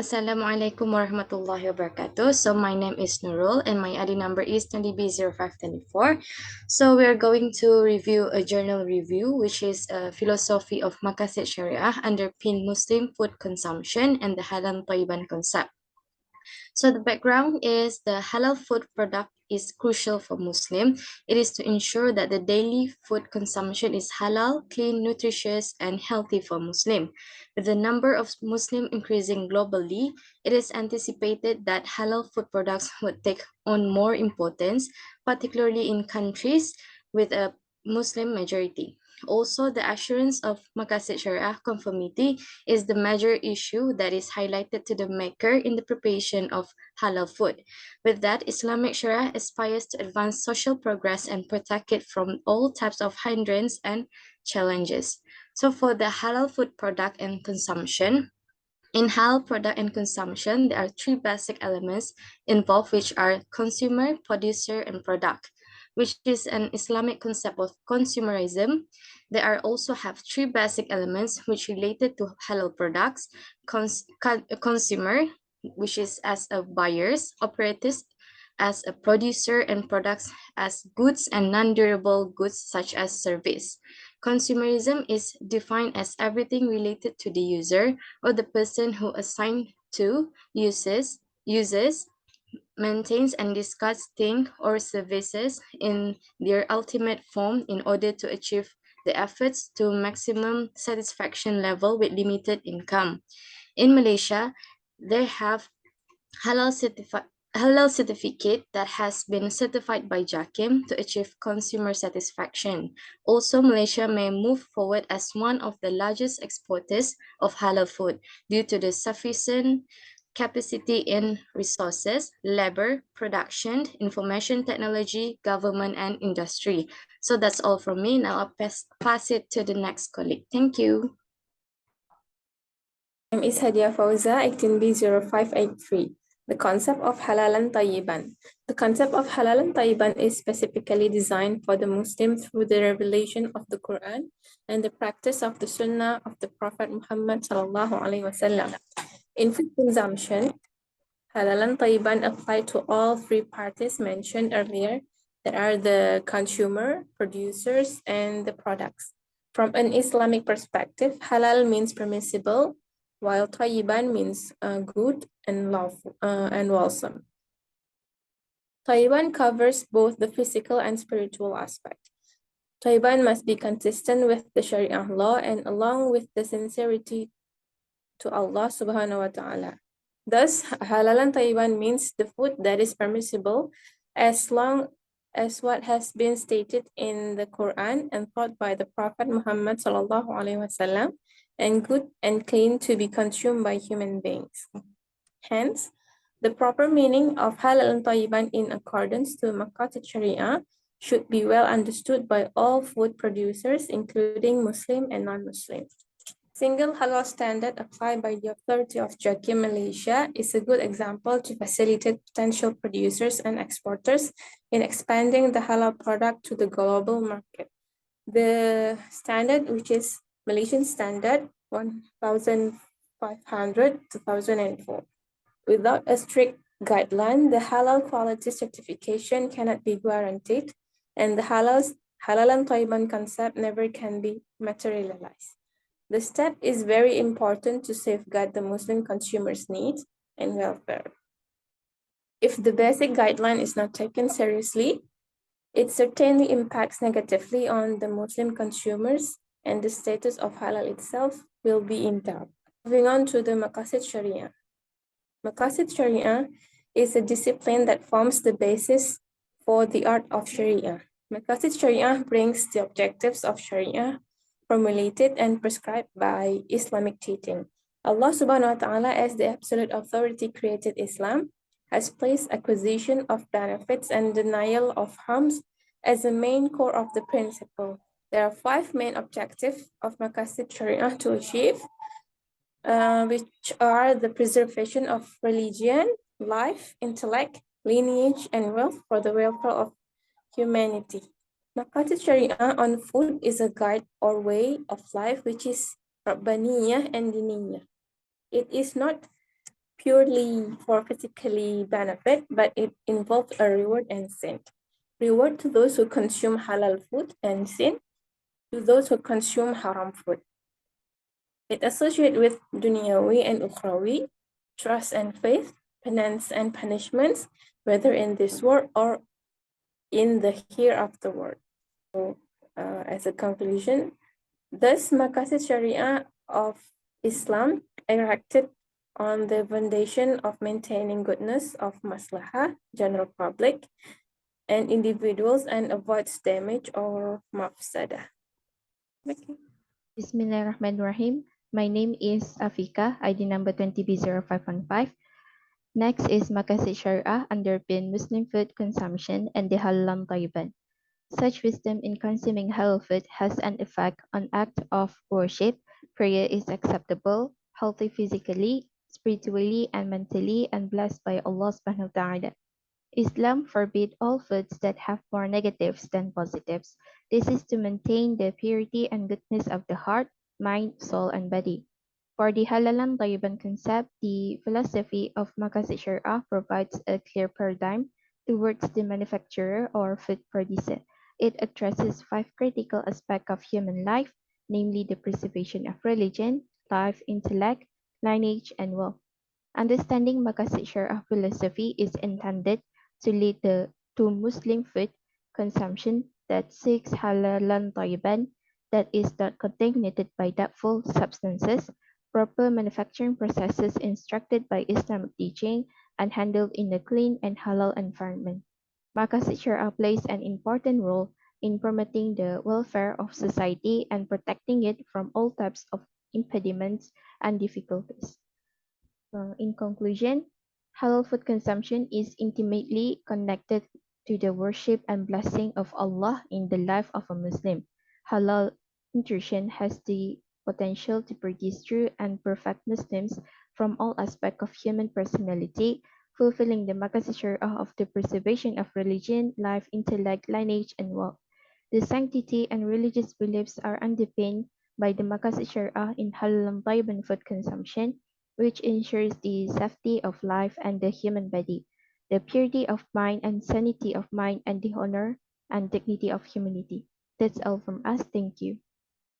Assalamualaikum warahmatullahi wabarakatuh. So my name is Nurul and my ID number is 20B0524. So we are going to review a journal review, which is a philosophy of Maqasid Sharia underpin Muslim food consumption and the halal tayyiban concept. So the background is the halal food product is crucial for Muslim. It is to ensure that the daily food consumption is halal, clean, nutritious, and healthy for Muslim. With the number of Muslim increasing globally, it is anticipated that halal food products would take on more importance, particularly in countries with a Muslim majority. Also, the assurance of Maqasid Sharia conformity is the major issue that is highlighted to the maker in the preparation of halal food. With that, Islamic Sharia aspires to advance social progress and protect it from all types of hindrance and challenges. So for the halal food product and consumption, in halal product and consumption, there are three basic elements involved, which are consumer, producer, and product, which is an Islamic concept of consumerism. There are also have three basic elements which related to halal products: consumer, which is as a buyers, operators as a producer, and products as goods and non-durable goods such as service. Consumerism is defined as everything related to the user or the person who assigned to uses, maintains and discards things or services in their ultimate form in order to achieve the efforts to maximum satisfaction level with limited income. In Malaysia, they have halal certificate that has been certified by JAKIM to achieve consumer satisfaction. Also, Malaysia may move forward as one of the largest exporters of halal food due to the sufficient capacity in resources, labor, production, information technology, government, and industry. So that's all from me. Now I'll pass it to the next colleague. Thank you. My name is Hadia Fauza, 18B0583. The concept of halal and tayyiban. The concept of halal and tayyiban is specifically designed for the Muslim through the revelation of the Quran and the practice of the Sunnah of the Prophet Muhammad sallallahu alaihi wasallam. In food consumption, halal and tayyiban apply to all three parties mentioned earlier, that are the consumer, producers, and the products. From an Islamic perspective, halal means permissible, while tayyiban means good and lawful and wholesome. Tayyiban covers both the physical and spiritual aspect. Tayyiban must be consistent with the Sharia law and along with the sincerity to Allah subhanahu wa ta'ala. Thus, halal and tayyiban means the food that is permissible as long as what has been stated in the Quran and taught by the Prophet Muhammad sallallahu alaihi wasallam, and good and clean to be consumed by human beings. Hence, the proper meaning of halal and tayyiban in accordance to Maqasid Sharia should be well understood by all food producers, including Muslim and non-Muslim. Single halal standard applied by the authority of JAKIM Malaysia is a good example to facilitate potential producers and exporters in expanding the halal product to the global market. The standard, which is Malaysian Standard 1500/2004. Without a strict guideline, the halal quality certification cannot be guaranteed, and the halal and tayyiban concept never can be materialized. The step is very important to safeguard the Muslim consumers' needs and welfare. If the basic guideline is not taken seriously, it certainly impacts negatively on the Muslim consumers, and the status of halal itself will be in doubt. Moving on to the Maqasid Sharia. Maqasid Sharia is a discipline that forms the basis for the art of Sharia. Maqasid Sharia brings the objectives of Sharia formulated and prescribed by Islamic teaching. Allah subhanahu wa ta'ala, as the absolute authority, created Islam, has placed acquisition of benefits and denial of harms as the main core of the principle. There are 5 main objectives of Maqasid Sharia to achieve, which are the preservation of religion, life, intellect, lineage, and wealth for the welfare of humanity. Maqasid Sharia on food is a guide or way of life which is Rabbaniyah and Diniyah. It is not purely for physically benefit, but it involves a reward and sin. Reward to those who consume halal food and sin to those who consume haram food. It associates with dunyawi and ukhrawi, trust and faith, penance and punishments, whether in this world or in the hereafter world. So, as a conclusion, thus Maqasid Sharia of Islam erected on the foundation of maintaining goodness of maslahah, general public, and individuals, and avoids damage or mafsada. Okay. Bismillahirrahmanirrahim. My name is Afika, ID number 20B0515. Next is Maqasid Sharia underpin Muslim food consumption and the halal tayyiban. Such wisdom in consuming halal food has an effect on act of worship. Prayer is acceptable, healthy physically, spiritually, and mentally, and blessed by Allah subhanahu wa ta'ala. Islam forbids all foods that have more negatives than positives. This is to maintain the purity and goodness of the heart, mind, soul, and body. For the halalan tayyiban concept, the philosophy of Maqasid Sharia provides a clear paradigm towards the manufacturer or food producer. It addresses five critical aspects of human life, namely the preservation of religion, life, intellect, lineage, and wealth. Understanding Maqasid Sharia philosophy is intended to lead to Muslim food consumption that seeks halalan tayyiban, that is not contaminated by doubtful substances, proper manufacturing processes instructed by Islamic teaching, and handled in a clean and halal environment. Maqasid Sharia plays an important role in promoting the welfare of society and protecting it from all types of impediments and difficulties. In conclusion, halal food consumption is intimately connected to the worship and blessing of Allah in the life of a Muslim. Halal nutrition has the potential to produce true and perfect Muslims from all aspects of human personality, fulfilling the maqasid sharia of the preservation of religion, life, intellect, lineage, and wealth. The sanctity and religious beliefs are underpinned by the maqasid sharia in halal and tayyiban food consumption, which ensures the safety of life and the human body, the purity of mind and sanity of mind, and the honor and dignity of humanity. That's all from us. Thank you.